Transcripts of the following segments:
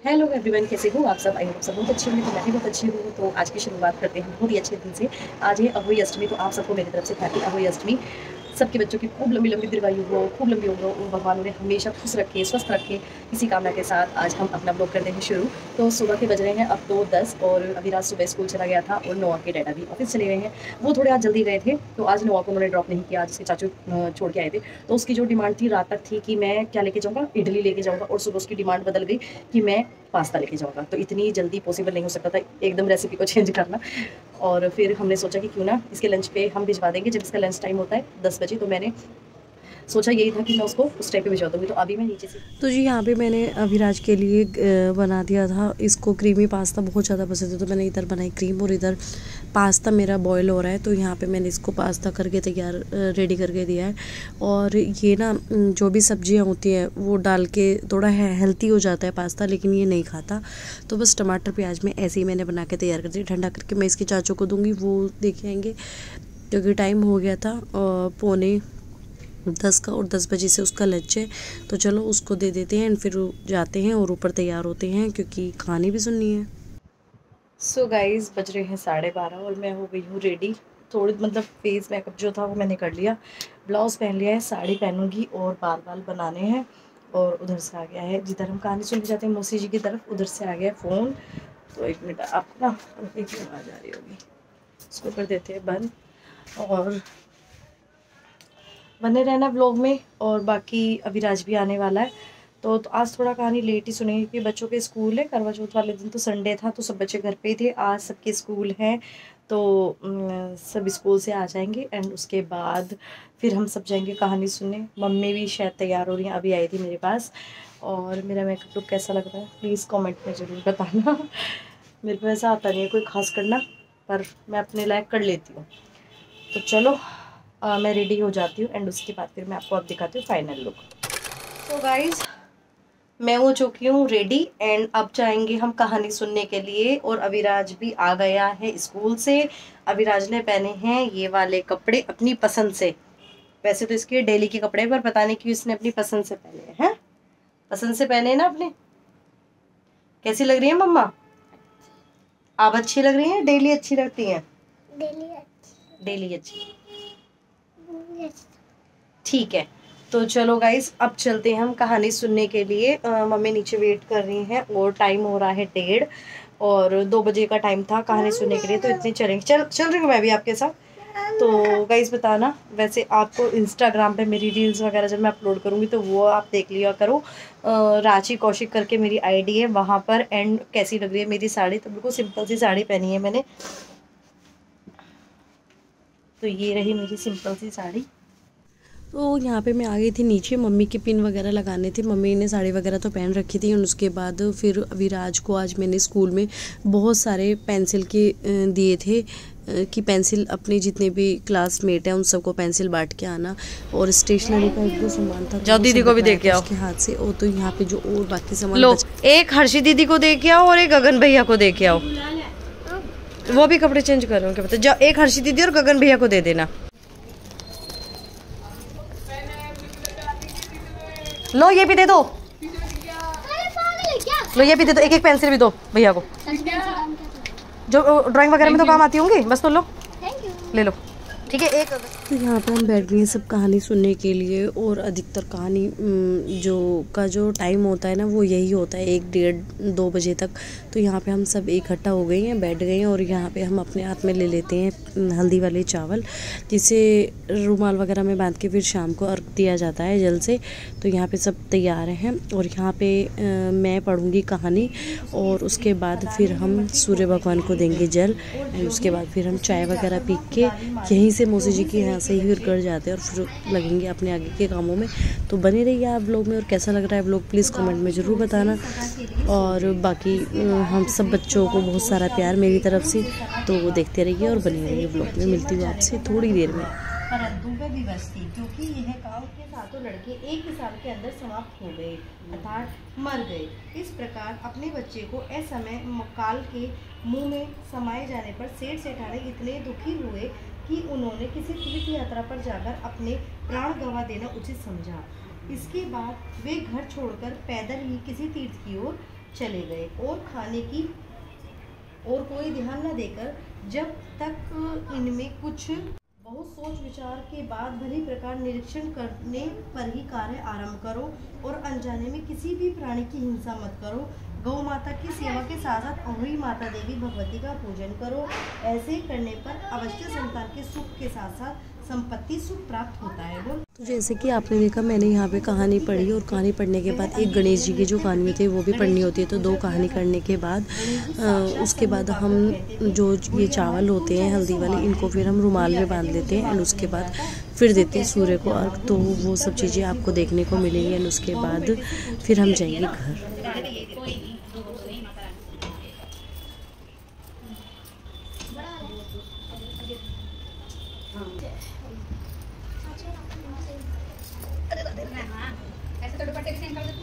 Hello everyone, कैसे हो आप सब? आई होप सब बहुत अच्छे होंगे। तो मैं भी बहुत अच्छी हूँ। तो आज की शुरुआत करते हैं बहुत ही अच्छे दिन से। आज है अहोई अष्टमी, तो आप सबको मेरी तरफ से हैप्पी अहोई अष्टमी। सबके बच्चों की खूब लंबी लंबी दीर्घायु हो, खूब लंबी उम्र हो, भगवान उन्हें हमेशा खुश रखे, स्वस्थ रखे। इसी कामना के साथ आज हम अपना ब्लॉग करते हैं शुरू। तो सुबह के बज रहे हैं अब तो 10, और अभी रात सुबह स्कूल चला गया था और नोआ के डैडा भी ऑफिस चले गए हैं। वो थोड़े आज जल्दी गए थे, तो आज नोआ को उन्होंने ड्रॉप नहीं किया, आज उसके चाचू छोड़ के आए थे। तो उसकी जो डिमांड थी रात तक थी कि मैं क्या लेके जाऊँगा, इडली लेके जाऊँगा, और सुबह उसकी डिमांड बदल गई कि मैं पास्ता लेके जाऊँगा। तो इतनी जल्दी पॉसिबल नहीं हो सकता था एकदम रेसिपी को चेंज करना। और फिर हमने सोचा कि क्यों ना इसके लंच पे हम भिजवा देंगे, जब इसका लंच टाइम होता है 10 बजे। तो मैंने सोचा यही था कि मैं उसको उस टाइम पे भिजवा दूँगी। तो अभी मैं नीचे से तो जी यहाँ पे मैंने अभिराज के लिए बना दिया था। इसको क्रीमी पास्ता बहुत ज़्यादा पसंद है, तो मैंने इधर बनाई क्रीम और इधर पास्ता मेरा बॉयल हो रहा है। तो यहाँ पे मैंने इसको पास्ता करके तैयार रेडी करके दिया है। और ये ना जो भी सब्जियाँ होती हैं वो डाल के थोड़ा हेल्थी हो जाता है पास्ता, लेकिन ये नहीं खाता। तो बस टमाटर प्याज में ऐसे ही मैंने बना के तैयार कर दिया। ठंडा करके मैं इसके चाचू को दूँगी, वो देखे आएंगे, क्योंकि टाइम हो गया था 9:45 का और 10 बजे से उसका लंच है। तो चलो उसको दे देते हैं, फिर जाते हैं और ऊपर तैयार होते हैं क्योंकि कहानी भी सुननी है। सो गाइज बज रहे हैं 12:30 और मैं हो गई हूँ रेडी। थोड़ी मतलब फेस मेकअप जो था वो मैंने कर लिया, ब्लाउज़ पहन लिया है, साड़ी पहनूंगी और बाल बनाने हैं। और उधर से आ गया है, जिधर हम कहानी सुनने जाते हैं मौसी जी की तरफ, उधर से आ गया फ़ोन। तो एक मिनट, आपको ना एक मिनट आ जा रही होगी, इसको कर देते हैं बंद और बने रहना ब्लॉग में। और बाकी अभिराज भी आने वाला है। तो आज थोड़ा कहानी लेट ही सुनेंगे कि बच्चों के स्कूल है। करवा चौथ वाले दिन तो संडे था, तो सब बच्चे घर पे ही थे। आज सबके स्कूल हैं, तो सब स्कूल से आ जाएंगे एंड उसके बाद फिर हम सब जाएंगे कहानी सुनने। मम्मी भी शायद तैयार हो रही हैं, अभी आई थी मेरे पास। और मेरा मेकअप लुक कैसा लग रहा है प्लीज़ कमेंट में ज़रूर बताना। मेरे को ऐसा आता नहीं है कोई खास करना, पर मैं अपने लायक कर लेती हूँ। तो चलो मैं रेडी हो जाती हूँ एंड उसके बाद फिर मैं आपको अब दिखाती हूँ फाइनल लुक। तो गाइज़ मैं हो चुकी हूँ रेडी एंड अब जाएंगे हम कहानी सुनने के लिए। और अभिराज भी आ गया है स्कूल से। अभिराज ने पहने हैं ये वाले कपड़े अपनी पसंद से। वैसे तो इसके डेली के कपड़े, पर पता नहीं क्यों इसने अपनी पसंद से पहने हैं। पसंद से पहने हैं ना अपने। कैसी लग रही है मम्मा? आप अच्छी लग रही हैं, डेली अच्छी लगती हैं? डेली अच्छी, ठीक है। तो चलो गाइस अब चलते हैं हम कहानी सुनने के लिए। मम्मी नीचे वेट कर रही हैं और टाइम हो रहा है 1:30 और 2 बजे का टाइम था कहानी सुनने के लिए। तो इतने चलेंगे, चल रही हूँ मैं भी आपके साथ। तो गाइस बताना, वैसे आपको इंस्टाग्राम पे मेरी रील्स वगैरह जब मैं अपलोड करूँगी तो वो आप देख लिया करो। रांची कौशिक करके मेरी आईडी है वहाँ पर। एंड कैसी लग रही है मेरी साड़ी? तो बिल्कुल सिंपल सी साड़ी पहनी है मैंने। तो ये रही मेरी सिंपल सी साड़ी। तो यहाँ पे मैं आ गई थी नीचे, मम्मी के पिन वगैरह लगाने थे। मम्मी ने साड़ी वगैरह तो पहन रखी थी। और उसके बाद फिर अभिराज को आज मैंने स्कूल में बहुत सारे पेंसिल के दिए थे कि पेंसिल अपने जितने भी क्लासमेट हैं उन सबको पेंसिल बांट के आना। और स्टेशनरी का एक दो सामान था, जाओ दीदी को भी दे के आओ उसके हाथ से। और तो यहाँ पे जो और बाकी सामान लो, एक हर्षी दीदी को दे के आओ और एक गगन भैया को दे के आओ। वो भी कपड़े चेंज कर रहे हो क्या पता। जाओ, एक हर्षी दीदी और गगन भैया को दे देना। लो ये भी दे दो, लो ये भी दे दो, एक एक पेंसिल भी दो भैया को, जो ड्राइंग वगैरह में तो काम आती होंगी। बस तो लो, ले लो, ठीक है। एक तो यहाँ पर हम बैठ गए हैं सब कहानी सुनने के लिए। और अधिकतर कहानी जो टाइम होता है ना वो यही होता है 1, 1:30, 2 बजे तक। तो यहाँ पे हम सब इकट्ठा हो गए हैं, बैठ गए हैं। और यहाँ पे हम अपने हाथ में ले लेते हैं हल्दी वाले चावल, जिसे रुमाल वगैरह में बांध के फिर शाम को अर्घ दिया जाता है जल से। तो यहाँ पे सब तैयार हैं और यहाँ पे मैं पढ़ूँगी कहानी और उसके बाद फिर हम सूर्य भगवान को देंगे जल। एंड उसके बाद फिर हम चाय वगैरह पी के यहीं से मौसी जी के यहाँ से ही फिर घर जाते हैं और फिर लगेंगे अपने आगे के कामों में। तो बने रहिए आप व्लॉग में। और कैसा लग रहा है व्लॉग प्लीज़ कमेंट में ज़रूर बताना। और बाकी हम सब बच्चों को बहुत सारा प्यार मेरी तरफ से। तो देखते रहिए और बने रहिए व्लॉग में। मिलती हूँ आपसे थोड़ी देर में। परंतु वे विवश थी, क्योंकि यह काम के सातों लड़के 1 साल के अंदर समाप्त हो गए, अर्थात मर गए। इस प्रकार अपने बच्चे को असमय काल के मुंह में समाये जाने पर सेठ सेठानी इतने दुखी हुए कि उन्होंने किसी तीर्थ यात्रा पर जाकर अपने प्राण गंवा देना उचित समझा। इसके बाद वे घर छोड़कर पैदल ही किसी तीर्थ की ओर चले गए और खाने की और कोई ध्यान न देकर जब तक इनमें कुछ बहुत सोच विचार के बाद भली प्रकार निरीक्षण करने पर ही कार्य आरंभ करो और अनजाने में किसी भी प्राणी की हिंसा मत करो। गौ माता की सेवा के साथ साथ अहोई माता देवी भगवती का पूजन करो। ऐसे करने पर अवश्य संतान के सुख के साथ साथ संपत्ति सुख प्राप्त होता है। तो जैसे कि आपने देखा, मैंने यहाँ पे कहानी पढ़ी और कहानी पढ़ने के बाद एक गणेश जी की जो कहानी होती है वो भी पढ़नी होती है। तो 2 कहानी करने के बाद उसके बाद हम जो ये चावल होते हैं हल्दी वाले, इनको फिर हम रुमाल में बांध लेते हैं एंड उसके बाद फिर देते हैं सूर्य को अर्घ। तो वो सब चीज़ें आपको देखने को मिलेंगी एंड उसके बाद फिर हम जाएंगे घर। ऐसे तो दुपट्टे भी सेम कर देते।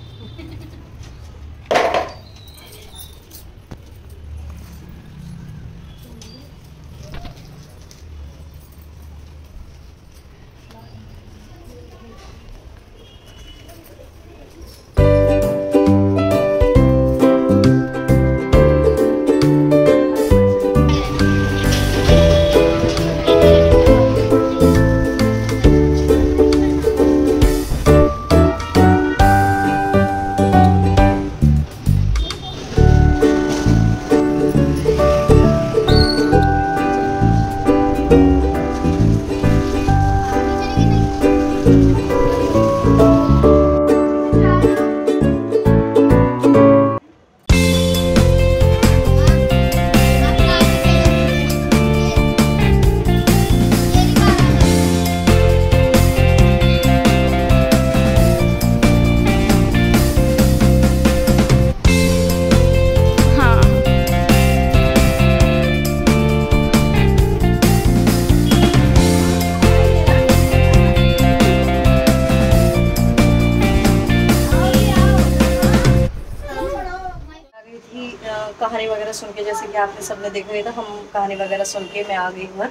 कहानी वगैरह सुन के, जैसे कि आपने सबने देखा ही था, हम कहानी वगैरह सुन के मैं आ गई घर।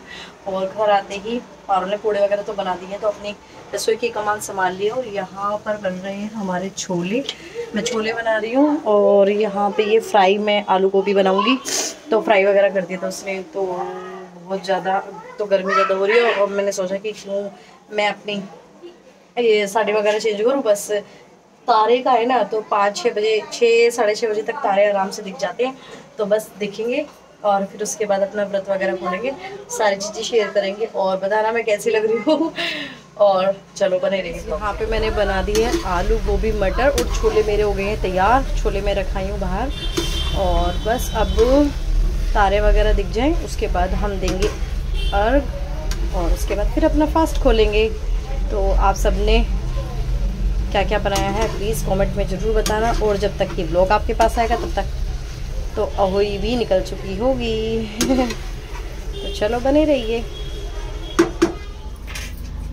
और घर आते ही पारों ने पूड़े वगैरह तो बना दिए, तो अपनी रसोई की कमान संभाल लिया। और यहाँ पर बन रहे हैं हमारे छोले। मैं छोले बना रही हूँ और यहाँ पे ये फ्राई मैं आलू गोभी बनाऊँगी। तो फ्राई वगैरह कर दिया था उसने। तो बहुत ज़्यादा तो गर्मी ज़्यादा हो रही है और मैंने सोचा कि क्यों मैं अपनी ये साड़ी वगैरह चेंज करूँ। बस तारे का है ना, तो 5-6 बजे 6 साढ़े 6 बजे तक तारे आराम से दिख जाते हैं। तो बस दिखेंगे और फिर उसके बाद अपना व्रत वगैरह खोलेंगे, सारी चीज़ें शेयर करेंगे और बताना मैं कैसी लग रही हूँ। और चलो बने रहिए। यहाँ पे मैंने बना दी है आलू गोभी मटर और छोले मेरे हो गए हैं तैयार। छोले मैं रखाई हूँ बाहर और बस अब तारे वगैरह दिख जाएं उसके बाद हम देंगे अर्घ और उसके बाद फिर अपना फास्ट खोलेंगे। तो आप सब ने क्या क्या बनाया है प्लीज़ कमेंट में ज़रूर बताना। और जब तक ये व्लॉग आपके पास आएगा तब तक तो अहोई भी निकल चुकी होगी। तो चलो बने रहिए।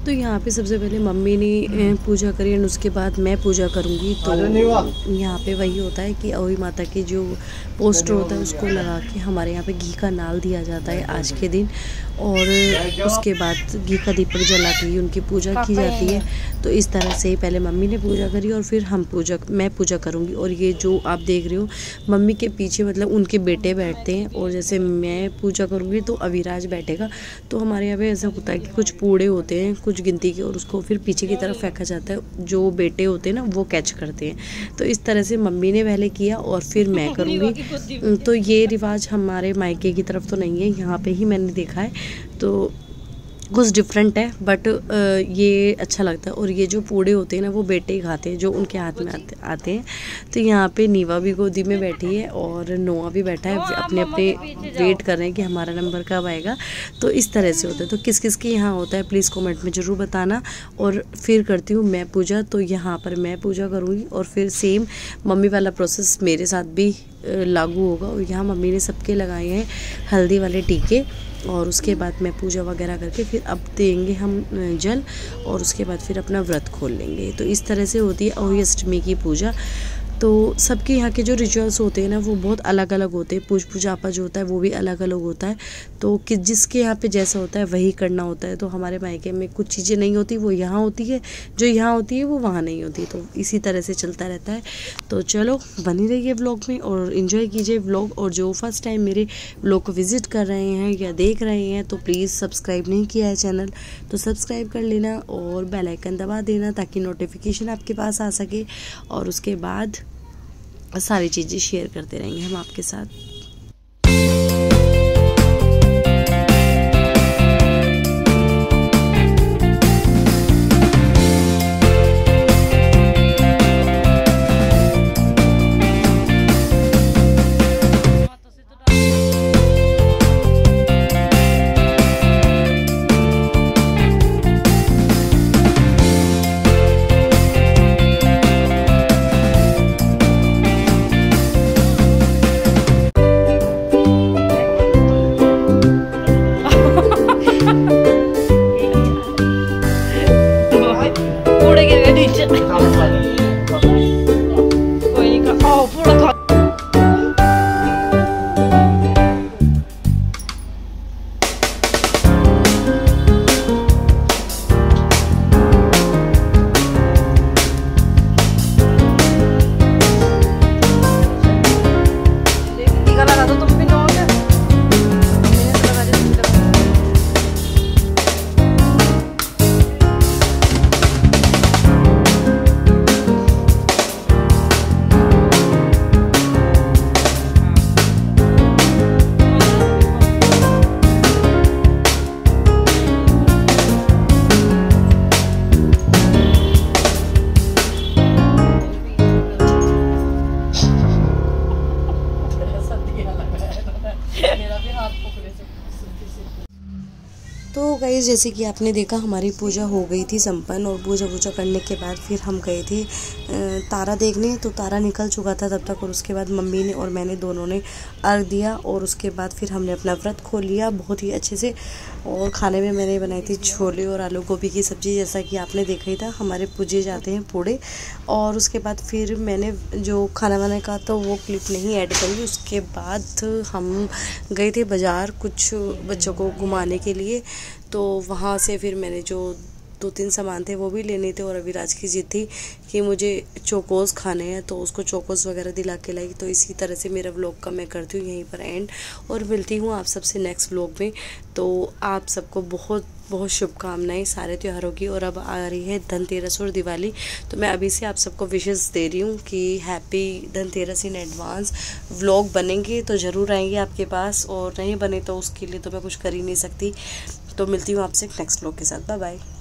तो यहाँ पे सबसे पहले मम्मी ने पूजा करी और उसके बाद मैं पूजा करूँगी। तो यहाँ पे वही होता है कि अहोई माता के जो पोस्टर होता है उसको लगा के हमारे यहाँ पे घी का नाल दिया जाता है आज के दिन। और उसके बाद घी का दीपक जला के ही उनकी पूजा की जाती है। तो इस तरह से ही पहले मम्मी ने पूजा करी और फिर मैं पूजा करूँगी। और ये जो आप देख रहे हो मम्मी के पीछे मतलब उनके बेटे बैठते हैं और जैसे मैं पूजा करूँगी तो अविराज बैठेगा। तो हमारे यहाँ पे ऐसा होता है कि कुछ पूड़े होते हैं कुछ गिनती के और उसको फिर पीछे की तरफ फेंका जाता है। जो बेटे होते हैं ना वो कैच करते हैं। तो इस तरह से मम्मी ने पहले किया और फिर मैं करूँगी। तो ये रिवाज हमारे मायके की तरफ तो नहीं है, यहाँ पे ही मैंने देखा है। तो कुछ डिफरेंट है बट ये अच्छा लगता है। और ये जो पूड़े होते हैं ना वो बेटे ही खाते हैं जो उनके हाथ में आते हैं। तो यहाँ पे नीवा भी गोदी में बैठी है और नोआ भी बैठा है, अपने अपने वेट कर रहे हैं कि हमारा नंबर कब आएगा। तो इस तरह से होता है। तो किस किस के यहाँ होता है प्लीज़ कमेंट में ज़रूर बताना। और फिर करती हूँ मैं पूजा। तो यहाँ पर मैं पूजा करूँगी और फिर सेम मम्मी वाला प्रोसेस मेरे साथ भी लागू होगा। और यहाँ मम्मी ने सबके लगाए हैं हल्दी वाले टीके। और उसके बाद मैं पूजा वगैरह करके फिर अब देंगे हम जल और उसके बाद फिर अपना व्रत खोल लेंगे। तो इस तरह से होती है अहोई अष्टमी की पूजा। तो सबके यहाँ के जो रिचुअल्स होते हैं ना वो बहुत अलग अलग होते हैं। पूजा आपा जो होता है वो भी अलग अलग होता है। तो कि जिसके यहाँ पे जैसा होता है वही करना होता है। तो हमारे मायके में कुछ चीज़ें नहीं होती वो यहाँ होती है, जो यहाँ होती है वो वहाँ नहीं होती। तो इसी तरह से चलता रहता है। तो चलो बनी रहिए व्लॉग में और इन्जॉय कीजिए व्लॉग। और जो फर्स्ट टाइम मेरे व्लॉग को विज़िट कर रहे हैं या देख रहे हैं तो प्लीज़ सब्सक्राइब नहीं किया है चैनल तो सब्सक्राइब कर लेना और बेल आइकन दबा देना ताकि नोटिफिकेशन आपके पास आ सके। और उसके बाद सारी चीज़ें शेयर करते रहेंगे हम आपके साथ। तो गाइस जैसे कि आपने देखा हमारी पूजा हो गई थी संपन्न। और पूजा करने के बाद फिर हम गए थे तारा देखने। तो तारा निकल चुका था तब तक और उसके बाद मम्मी ने और मैंने दोनों ने अर्घ दिया। और उसके बाद फिर हमने अपना व्रत खोल लिया बहुत ही अच्छे से। और खाने में मैंने बनाई थी छोले और आलू गोभी की सब्ज़ी, जैसा कि आपने देखा ही था। हमारे पूजे जाते हैं पूड़े। और उसके बाद फिर मैंने जो खाना बनाने का तो वो क्लिप नहीं ऐड करी। उसके बाद हम गए थे बाज़ार कुछ बच्चों को घुमाने के लिए। तो वहाँ से फिर मैंने जो 2-3 सामान थे वो भी लेने थे। और अविराज की जिद थी कि मुझे चोकोस खाने हैं तो उसको चोकोस वगैरह दिला के लाई। तो इसी तरह से मेरा व्लॉग का मैं करती हूँ यहीं पर एंड। और मिलती हूँ आप सबसे नेक्स्ट व्लॉग में। तो आप सबको बहुत बहुत शुभकामनाएं सारे त्योहारों की। और अब आ रही है धनतेरस और दिवाली। तो मैं अभी से आप सबको विशेस दे रही हूँ कि happy Dhanteras in advance. Vlog बनेंगे तो ज़रूर आएंगे आपके पास और नहीं बने तो उसके लिए तो मैं कुछ कर ही नहीं सकती। तो मिलती हूँ आपसे नेक्स्ट व्लॉग के साथ। Bye bye.